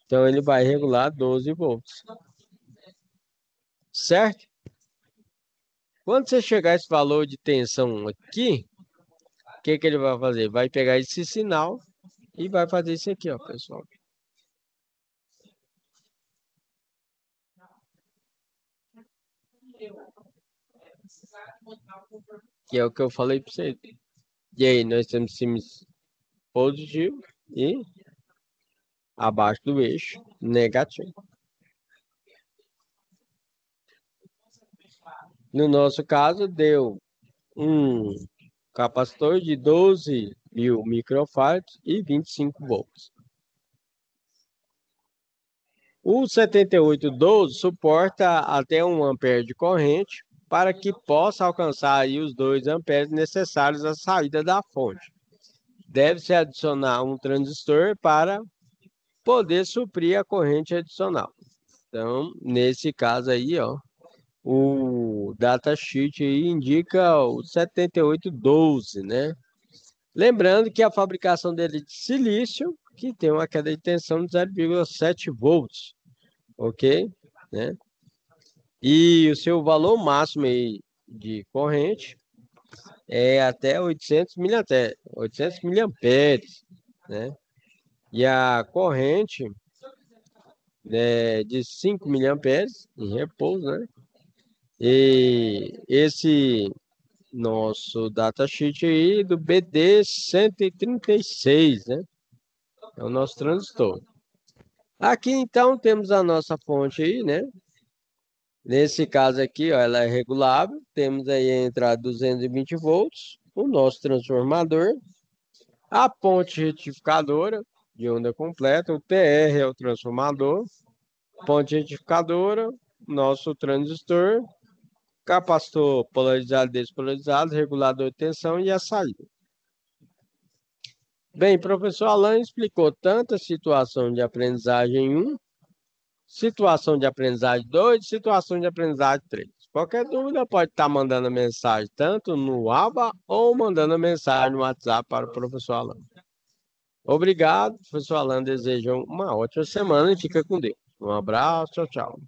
Então ele vai regular 12 volts. Certo? Quando você chegar a esse valor de tensão aqui, o que ele vai fazer? Vai pegar esse sinal e vai fazer isso aqui, ó, pessoal. Que é o que eu falei para você. E aí, nós temos sims positivo e abaixo do eixo negativo. No nosso caso, deu um capacitor de 12.000 microfarads e 25 volts. O 7812 suporta até 1 ampere de corrente para que possa alcançar aí os 2 amperes necessários à saída da fonte. Deve-se adicionar um transistor para poder suprir a corrente adicional. Então, nesse caso aí, ó, o datasheet aí indica o 7812, né? Lembrando que a fabricação dele é de silício, que tem uma queda de tensão de 0,7 volts. ok? Né? E o seu valor máximo aí de corrente é até 800 miliamperes, né? E a corrente é de 5 miliamperes em repouso, né? E esse nosso datasheet aí do BD136, né? É o nosso transistor. Aqui então temos a nossa fonte aí, né? Nesse caso aqui, ó, ela é regulável. Temos aí a entrada 220 volts, o nosso transformador, a ponte retificadora de onda completa, o TR é o transformador, ponte retificadora, nosso transistor, capacitor polarizado e despolarizado, regulador de tensão e a saída. Bem, professor Alan explicou tanto a situação de aprendizagem 1, situação de aprendizagem 2, situação de aprendizagem 3. Qualquer dúvida pode estar mandando mensagem tanto no ABA ou mandando mensagem no WhatsApp para o professor Alan. Obrigado, professor Alan. Desejo uma ótima semana e fica com Deus. Um abraço, tchau, tchau.